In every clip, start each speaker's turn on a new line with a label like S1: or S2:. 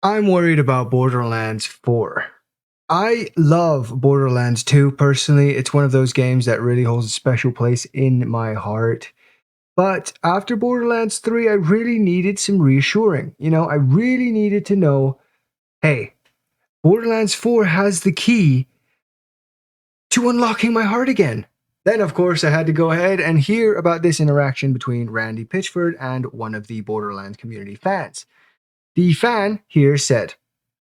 S1: I'm worried about Borderlands 4. I love Borderlands 2 personally. It's one of those games that really holds a special place in my heart. But after Borderlands 3, I really needed some reassuring. I really needed to know, hey, Borderlands 4 has the key to unlocking my heart again. Then, of course, I had to go ahead and hear about this interaction between Randy Pitchford and one of the Borderlands community fans. The fan here said,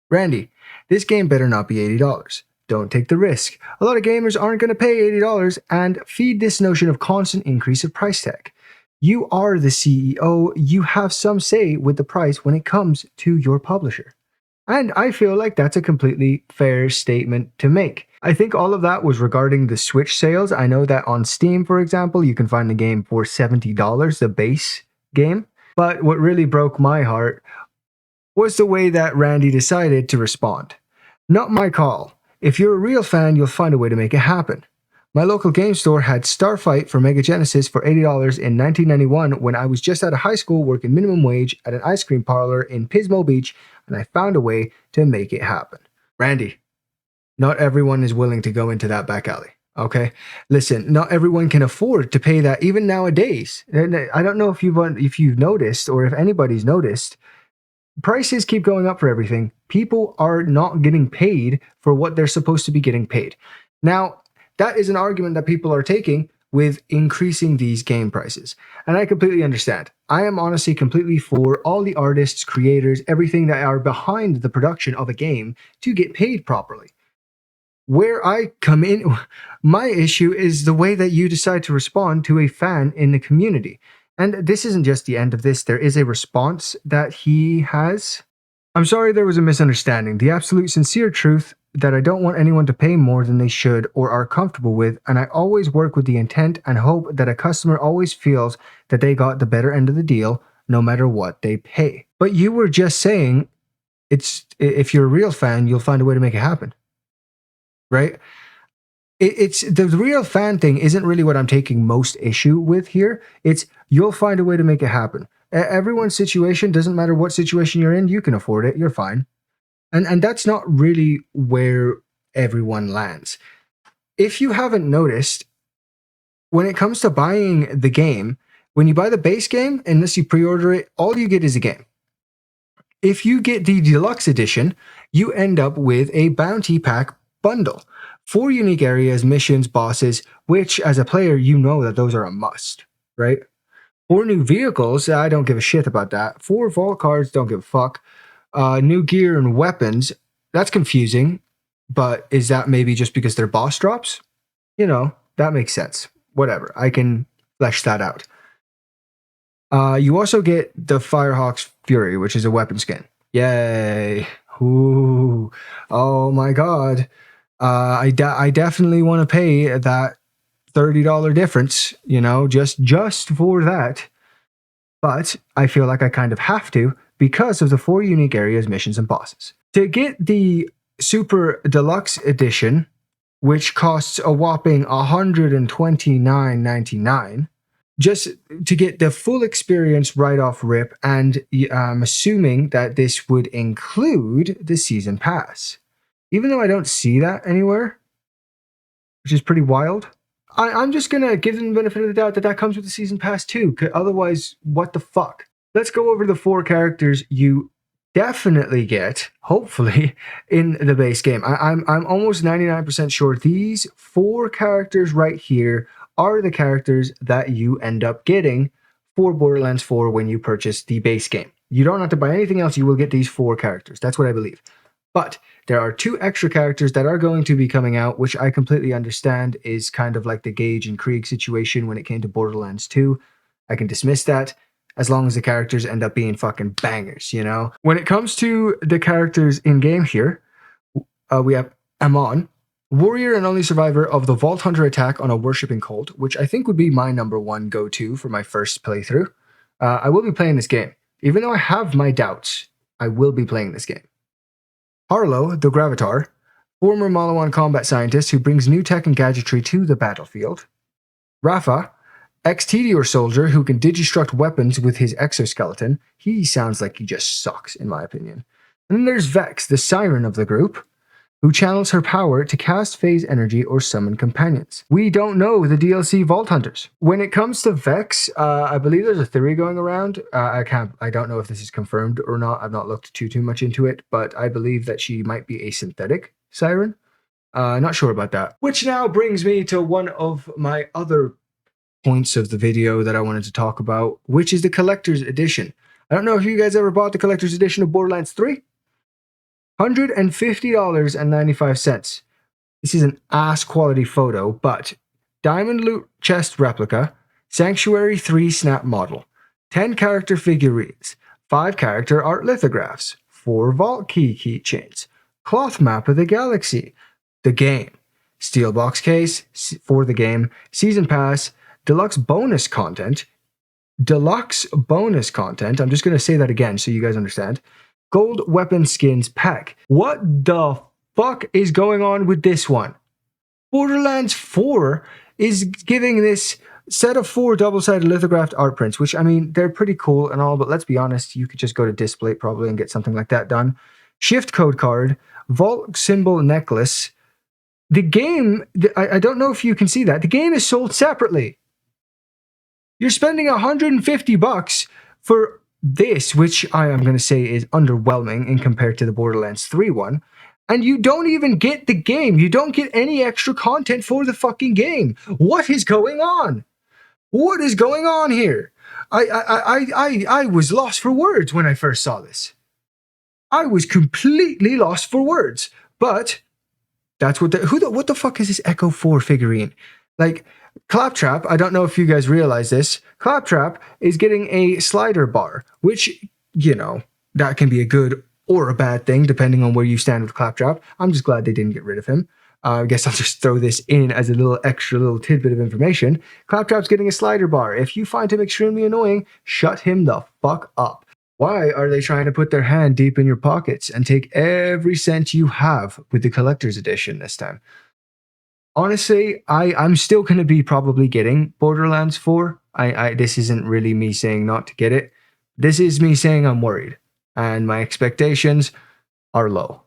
S1: Randy, this game better not be $80. Don't take the risk. A lot of gamers aren't going to pay $80 and feed this notion of constant increase of price tag. You are the CEO. You have some say with the price when it comes to your publisher. And I feel like that's a completely fair statement to make. I think all of that was regarding the Switch sales. I know that on Steam, for example, you can find the game for $70, the base game. But what really broke my heart was the way that Randy decided to respond. Not my call. If you're a real fan, you'll find a way to make it happen. My local game store had Starfight for Mega Genesis for $80 in 1991 when I was just out of high school working minimum wage at an ice cream parlor in Pismo Beach, and I found a way to make it happen. Randy, not everyone is willing to go into that back alley. Okay, listen. Not everyone can afford to pay that even nowadays. I don't know if you've noticed or if anybody's noticed. Prices keep going up for everything. People are not getting paid for what they're supposed to be getting paid. Now, that is an argument that people are taking with increasing these game prices. And I completely understand. I am honestly completely for all the artists, creators, everything that are behind the production of a game to get paid properly. Where I come in, my issue is the way that you decide to respond to a fan in the community. And this isn't just the end of this, there is a response that he has. I'm sorry there was a misunderstanding. The absolute sincere truth that I don't want anyone to pay more than they should or are comfortable with, and I always work with the intent and hope that a customer always feels that they got the better end of the deal no matter what they pay. But you were just saying, if you're a real fan, you'll find a way to make it happen. Right? It's the real fan thing isn't really what I'm taking most issue with here. It's you'll find a way to make it happen. Everyone's situation, doesn't matter what situation you're in, you can afford it, you're fine. And that's not really where everyone lands. If you haven't noticed, when it comes to buying the game, when you buy the base game, unless you pre-order it, all you get is a game. If you get the deluxe edition, you end up with a bounty pack bundle. 4 unique areas, missions, bosses, which as a player, you know that those are a must, right? 4 new vehicles, I don't give a shit about that. 4 vault cards, don't give a fuck. New gear and weapons, that's confusing, but is that maybe just because they're boss drops? That makes sense. Whatever, I can flesh that out. You also get the Firehawk's Fury, which is a weapon skin. Yay. Ooh. Oh my god. I definitely want to pay that $30 difference, just for that. But I feel like I kind of have to because of the 4 unique areas, missions, and bosses. To get the Super Deluxe Edition, which costs a whopping $129.99, just to get the full experience right off rip, and I'm assuming that this would include the Season Pass. Even though I don't see that anywhere, which is pretty wild, I'm just going to give them the benefit of the doubt that comes with the Season Pass too. Otherwise, what the fuck? Let's go over the 4 characters you definitely get, hopefully, in the base game. I'm almost 99% sure these 4 characters right here are the characters that you end up getting for Borderlands 4 when you purchase the base game. You don't have to buy anything else, you will get these 4 characters. That's what I believe. But there are 2 extra characters that are going to be coming out, which I completely understand is kind of like the Gage and Krieg situation when it came to Borderlands 2. I can dismiss that as long as the characters end up being fucking bangers, When it comes to the characters in-game here, we have Amon, warrior and only survivor of the Vault Hunter attack on a worshipping cult, which I think would be my number 1 go-to for my first playthrough. I will be playing this game. Even though I have my doubts, I will be playing this game. Harlow, the Gravatar, former Malawan combat scientist who brings new tech and gadgetry to the battlefield. Rafa, ex-Tediore soldier who can digistruct weapons with his exoskeleton. He sounds like he just sucks, in my opinion. And then there's Vex, the siren of the group, who channels her power to cast phase energy or summon companions. We don't know the DLC Vault Hunters. When it comes to Vex, I believe there's a theory going around. I don't know if this is confirmed or not. I've not looked too much into it, but I believe that she might be a synthetic siren. Not sure about that. Which now brings me to one of my other points of the video that I wanted to talk about, which is the collector's edition. I don't know if you guys ever bought the collector's edition of Borderlands 3. $150.95. This is an ass quality photo, but diamond loot chest replica, Sanctuary 3 snap model, 10 character figurines, 5 character art lithographs, 4 vault key keychains, cloth map of the galaxy, the game, steel box case for the game, season pass, deluxe bonus content. I'm just going to say that again so you guys understand. Gold weapon skins pack. What the fuck is going on with this one? Borderlands 4 is giving this set of 4 double-sided lithographed art prints, which, I mean, they're pretty cool and all, but let's be honest, you could just go to Displate probably and get something like that done. Shift code card, vault symbol necklace. The game, I don't know if you can see that, the game is sold separately. You're spending $150 for this, which I am going to say is underwhelming in compared to the Borderlands 3 one, and you don't even get the game. You don't get any extra content for the fucking game. What is going on? What is going on here? I was lost for words when I first saw this. I was completely lost for words. But that's what what the fuck is this Echo 4 figurine? Like, Claptrap, I don't know if you guys realize this, Claptrap is getting a slider bar, which, you know, that can be a good or a bad thing, depending on where you stand with Claptrap. I'm just glad they didn't get rid of him. I guess I'll just throw this in as a little tidbit of information. Claptrap's getting a slider bar. If you find him extremely annoying, shut him the fuck up. Why are they trying to put their hand deep in your pockets and take every cent you have with the collector's edition this time? Honestly, I'm still going to be probably getting Borderlands 4. This isn't really me saying not to get it. This is me saying I'm worried, and my expectations are low.